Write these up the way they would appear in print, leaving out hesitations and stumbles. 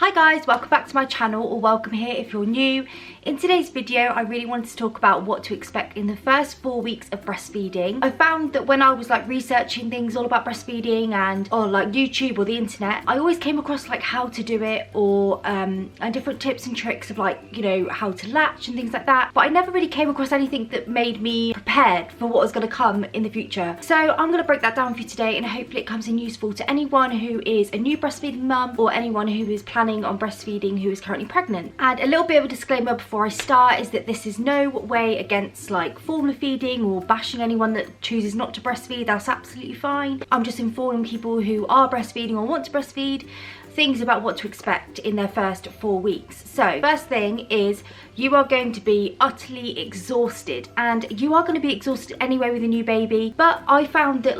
Hi guys, welcome back to my channel, or welcome here if you're new. In today's video, I really wanted to talk about what to expect in the first 4 weeks of breastfeeding. I found that when I was researching things all about breastfeeding and on YouTube or the internet, I always came across how to do it or and different tips and tricks of how to latch and things like that. But I never really came across anything that made me prepared for what was going to come in the future. So I'm going to break that down for you today, and hopefully it comes in useful to anyone who is a new breastfeeding mum or anyone who is planning on breastfeeding who is currently pregnant. And a little bit of a disclaimer before I start is that this is no way against formula feeding or bashing anyone that chooses not to breastfeed. That's absolutely fine. I'm just informing people who are breastfeeding or want to breastfeed things about what to expect in their first 4 weeks. So first thing is you are going to be utterly exhausted, and you are going to be exhausted anyway with a new baby. But I found that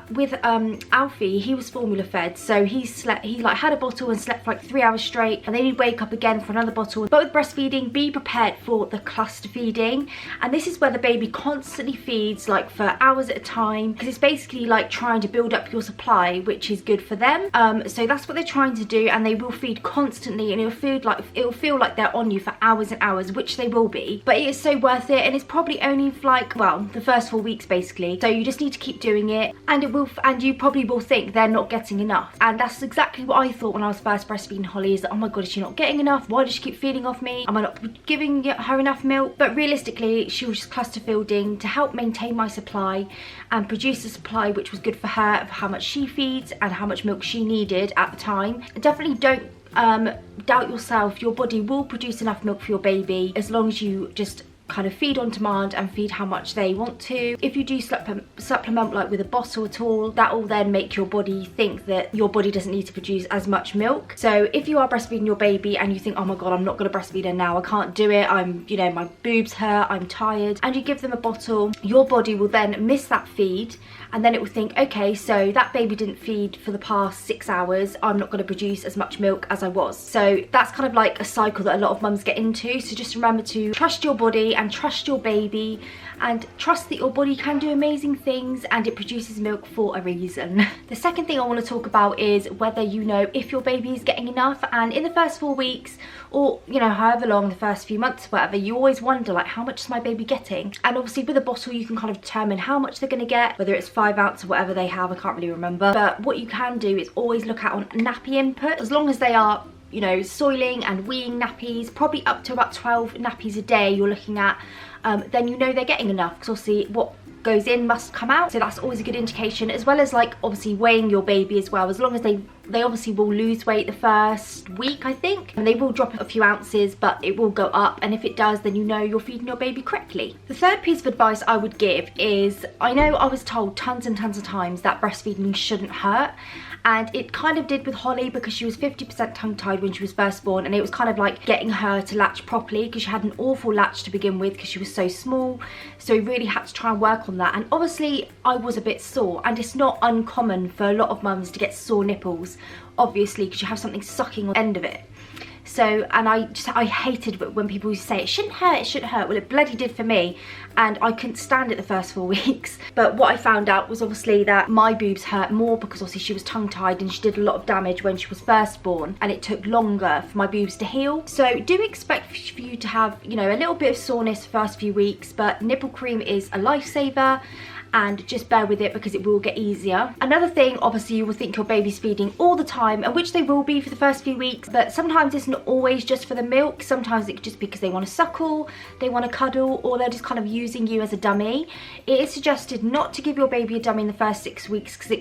with Alfie, he was formula fed, so he had a bottle and slept for 3 hours straight, and then he'd wake up again for another bottle. But with breastfeeding, be prepared for the cluster feeding, and this is where the baby constantly feeds for hours at a time, because it's basically trying to build up your supply, which is good for them. So that's what they're trying to do, and they will feed constantly, and it'll feel like they're on you for hours and hours, which they will be. But it is so worth it, and it's probably only for the first 4 weeks basically. So you just need to keep doing it, and you probably will think they're not getting enough. And that's exactly what I thought when I was first breastfeeding Holly, is that, oh my god, is she not getting enough? Why does she keep feeding off me? Am I not giving her enough milk? But realistically, she was just cluster feeding to help maintain my supply and produce a supply which was good for her, of how much she feeds and how much milk she needed at the time. Definitely don't doubt yourself. Your body will produce enough milk for your baby as long as you just kind of feed on demand and feed how much they want to. If you do supplement with a bottle at all, that will then make your body think that your body doesn't need to produce as much milk. So if you are breastfeeding your baby and you think, oh my god, I'm not going to breastfeed her now, I can't do it, my boobs hurt, I'm tired, and you give them a bottle, your body will then miss that feed, and then it will think, okay, so that baby didn't feed for the past 6 hours, I'm not going to produce as much milk as I was. So that's kind of a cycle that a lot of mums get into. So just remember to trust your body and trust your baby, and trust that your body can do amazing things and it produces milk for a reason. The second thing I want to talk about is whether you know if your baby is getting enough. And in the first 4 weeks, or however long, the first few months, whatever, you always wonder how much is my baby getting? And obviously with a bottle you can kind of determine how much they're going to get, whether it's 5 ounce or whatever they have, I can't really remember. But what you can do is always look out on nappy input, as long as they are soiling and weeing nappies, probably up to about 12 nappies a day you're looking at, then they're getting enough, because obviously what goes in must come out. So that's always a good indication, as well as obviously weighing your baby as well. As long as they obviously will lose weight the first week, I think, and they will drop a few ounces, but it will go up, and if it does, then you're feeding your baby correctly. The third piece of advice I would give is, I know I was told tons and tons of times that breastfeeding shouldn't hurt, and it kind of did with Holly, because she was 50% tongue-tied when she was first born, and it was kind of getting her to latch properly, because she had an awful latch to begin with because she was so small. So we really had to try and work on that, and obviously I was a bit sore, and it's not uncommon for a lot of mums to get sore nipples, obviously, because you have something sucking on the end of it. So, and I hated when people say it shouldn't hurt, it shouldn't hurt. Well, it bloody did for me, and I couldn't stand it the first 4 weeks. But what I found out was obviously that my boobs hurt more, because obviously she was tongue-tied and she did a lot of damage when she was first born, and it took longer for my boobs to heal. So do expect for you to have, a little bit of soreness the first few weeks, but nipple cream is a lifesaver, and just bear with it because it will get easier. Another thing, obviously you will think your baby's feeding all the time, and which they will be for the first few weeks, but sometimes it's not always just for the milk. Sometimes it's just because they want to suckle, they want to cuddle, or they're just kind of using you as a dummy. It is suggested not to give your baby a dummy in the first 6 weeks, because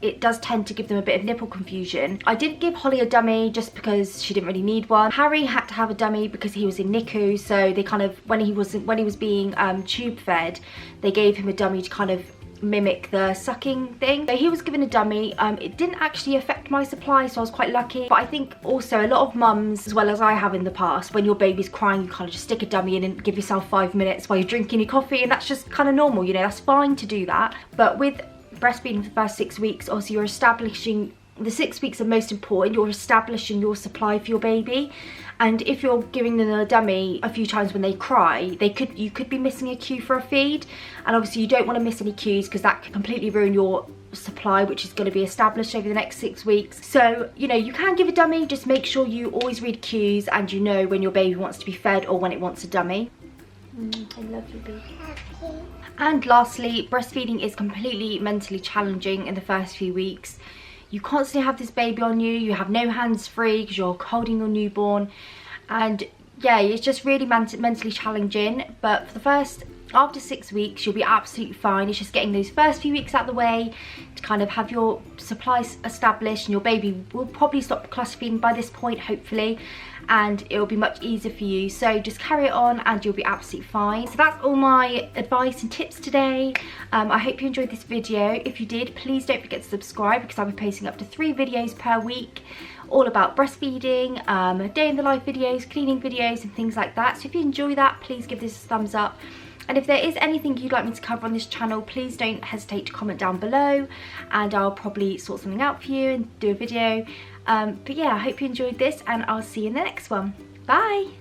it does tend to give them a bit of nipple confusion. I didn't give Holly a dummy just because she didn't really need one. Harry had to have a dummy because he was in NICU, so they kind of, when he was being tube fed, they gave him a dummy to kind of mimic the sucking thing. So he was given a dummy. It didn't actually affect my supply, so I was quite lucky. But I think also a lot of mums, as well as I have in the past, when your baby's crying, you kind of just stick a dummy in and give yourself 5 minutes while you're drinking your coffee, and that's just kind of normal, that's fine to do that. But with breastfeeding for the first 6 weeks, obviously you're establishing the 6 weeks are most important. You're establishing your supply for your baby, and if you're giving them a dummy a few times when they cry, you could be missing a cue for a feed, and obviously you don't want to miss any cues because that could completely ruin your supply, which is going to be established over the next 6 weeks. So, you know, you can give a dummy, just make sure you always read cues and you know when your baby wants to be fed or when it wants a dummy. I love you, baby. And lastly, breastfeeding is completely mentally challenging in the first few weeks. You constantly have this baby on you, you have no hands free because you're holding your newborn, and yeah, it's just really mentally challenging. But for the after 6 weeks, you'll be absolutely fine. It's just getting those first few weeks out of the way to kind of have your supplies established, and your baby will probably stop cluster feeding by this point, hopefully, and it will be much easier for you. So just carry it on and you'll be absolutely fine. So that's all my advice and tips today. I hope you enjoyed this video. If you did, please don't forget to subscribe, because I'll be posting up to 3 videos per week all about breastfeeding, day in the life videos, cleaning videos and things like that. So if you enjoy that, please give this a thumbs up. And if there is anything you'd like me to cover on this channel, please don't hesitate to comment down below, and I'll probably sort something out for you and do a video. But yeah, I hope you enjoyed this, and I'll see you in the next one. Bye!